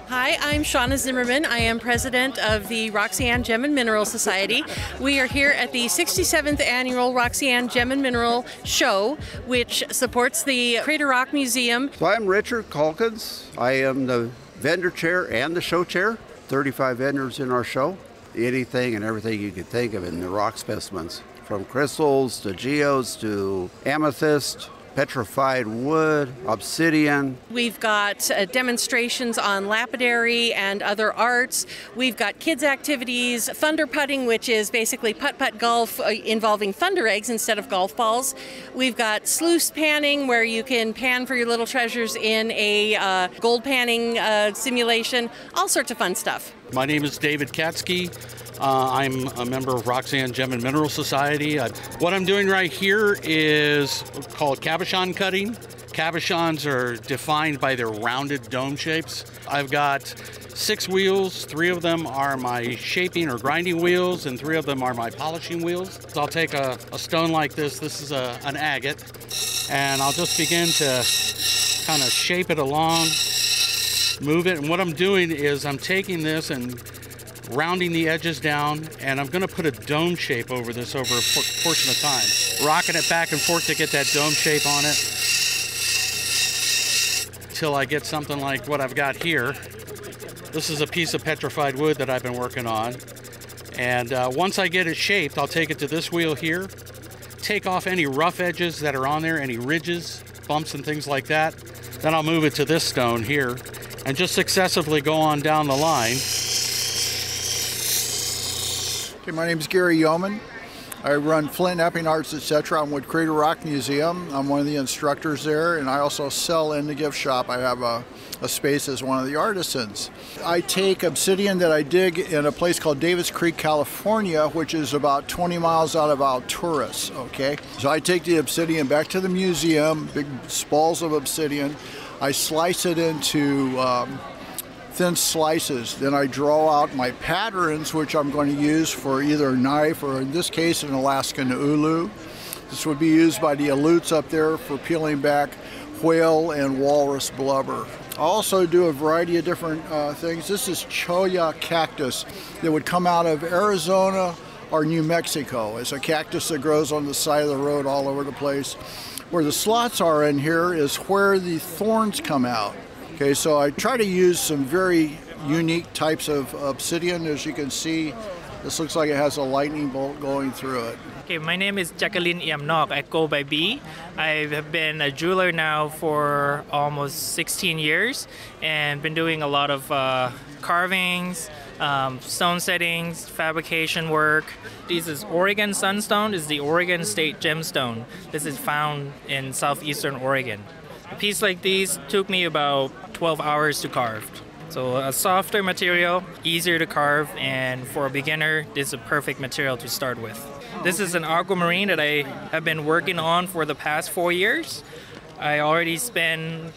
Hi, I'm Shauna Zimmerman. I am president of the Roxy Gem and Mineral Society. We are here at the 67th annual Roxy Gem and Mineral Show, which supports the Crater Rock Museum. So I'm Richard Calkins. I am the vendor chair and the show chair. 35 vendors in our show. Anything and everything you could think of in the rock specimens, from crystals to geodes to amethyst, petrified wood, obsidian. We've got demonstrations on lapidary and other arts. We've got kids' activities, thunder putting, which is basically putt-putt golf involving thunder eggs instead of golf balls. We've got sluice panning, where you can pan for your little treasures in a gold panning simulation. All sorts of fun stuff. My name is David Katsky. I'm a member of Roxy Gem and Mineral Society. What I'm doing right here is called cabochon cutting. Cabochons are defined by their rounded dome shapes. I've got 6 wheels. 3 of them are my shaping or grinding wheels, and 3 of them are my polishing wheels. So I'll take a stone like this. This is an agate, and I'll just begin to kind of shape it along, move it. And what I'm doing is I'm taking this and rounding the edges down, and I'm going to put a dome shape over this over a portion of time. Rocking it back and forth to get that dome shape on it till I get something like what I've got here. This is a piece of petrified wood that I've been working on. And once I get it shaped, I'll take it to this wheel here, take off any rough edges that are on there, any ridges, bumps and things like that. Then I'll move it to this stone here and just successively go on down the line. Okay, my name is Gary Yeoman. I run Flint Epping Arts, etc. I'm with Crater Rock Museum. I'm one of the instructors there, and I also sell in the gift shop. I have a space as one of the artisans. I take obsidian that I dig in a place called Davis Creek, California, which is about 20 miles out of Alturas, okay? So I take the obsidian back to the museum, big spalls of obsidian. I slice it into thin slices. Then I draw out my patterns, which I'm going to use for either a knife or, in this case, an Alaskan ulu. This would be used by the Aleuts up there for peeling back whale and walrus blubber. I also do a variety of different things. This is cholla cactus that would come out of Arizona or New Mexico. It's a cactus that grows on the side of the road all over the place. Where the slots are in here is where the thorns come out. Okay, so I try to use some very unique types of obsidian. As you can see, this looks like it has a lightning bolt going through it. Okay, my name is Jacqueline Iamnok. I go by B. I have been a jeweler now for almost 16 years and been doing a lot of carvings, stone settings, fabrication work. This is Oregon Sunstone. This is the Oregon State Gemstone. This is found in southeastern Oregon. A piece like these took me about 12 hours to carve. So a softer material, easier to carve, and for a beginner, this is a perfect material to start with. This is an aquamarine that I have been working on for the past 4 years. I already spent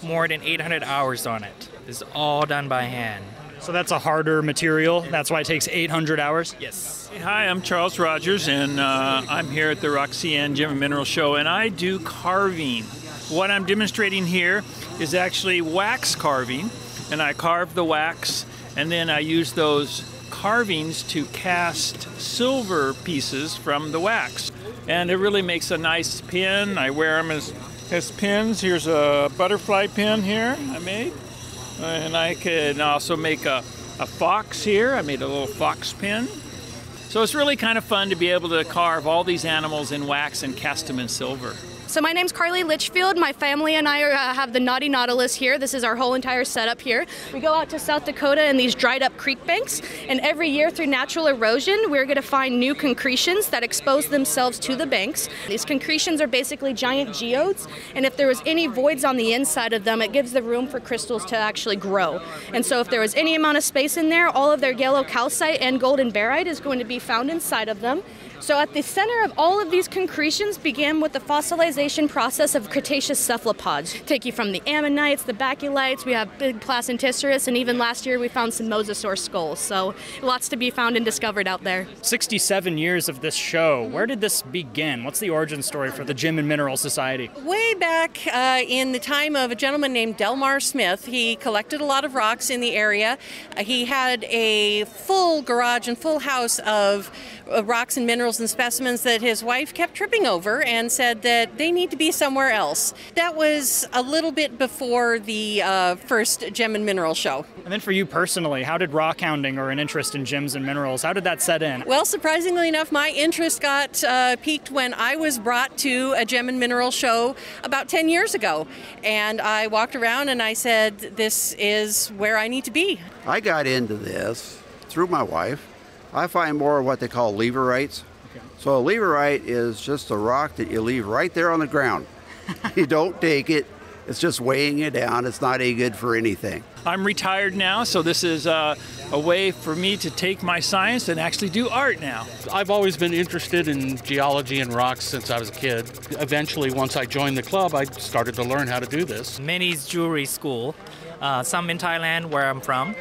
more than 800 hours on it. It's all done by hand. So that's a harder material. That's why it takes 800 hours? Yes. Hi, I'm Charles Rogers, and I'm here at the Roxy Gem and Mineral Show, and I do carving. What I'm demonstrating here is actually wax carving, and I carve the wax, and then I use those carvings to cast silver pieces from the wax. And it really makes a nice pin. I wear them as pins. Here's a butterfly pin here I made. And I can also make a fox here. I made a little fox pin. So it's really kind of fun to be able to carve all these animals in wax and cast them in silver. So my name's Carly Litchfield. My family and I have the Naughty Nautilus here. This is our whole entire setup here. We go out to South Dakota in these dried up creek banks, and every year through natural erosion, we're going to find new concretions that expose themselves to the banks. These concretions are basically giant geodes, and if there was any voids on the inside of them, it gives the room for crystals to actually grow. And so if there was any amount of space in there, all of their yellow calcite and golden barite is going to be found inside of them. So at the center of all of these concretions began with the fossilization process of Cretaceous cephalopods. Take you from the ammonites, the baculites, we have big Placenticerus, and even last year we found some mosasaur skulls. So lots to be found and discovered out there. 67 years of this show. Where did this begin? What's the origin story for the Gem and Mineral Society? Way back in the time of a gentleman named Delmar Smith, he collected a lot of rocks in the area. He had a full garage and full house of rocks and minerals and specimens that his wife kept tripping over and said that they need to be somewhere else. That was a little bit before the first Gem and Mineral show. And then for you personally, how did rock hounding or an interest in gems and minerals, how did that set in? Well, surprisingly enough, my interest got piqued when I was brought to a Gem and Mineral show about 10 years ago. And I walked around and I said, this is where I need to be. I got into this through my wife. I find more of what they call leverites. Okay. So a leverite is just a rock that you leave right there on the ground. You don't take it. It's just weighing you down. It's not any good for anything. I'm retired now, so this is a way for me to take my science and actually do art now. I've always been interested in geology and rocks since I was a kid. Eventually, once I joined the club, I started to learn how to do this. Many's jewelry school, some in Thailand where I'm from,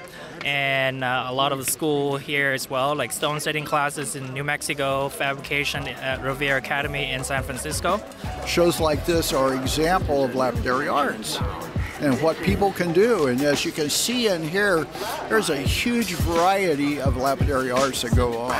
and a lot of the school here as well, like stone setting classes in New Mexico, fabrication at Revere Academy in San Francisco. Shows like this are an example of lapidary arts and what people can do. And as you can see in here, there's a huge variety of lapidary arts that go on.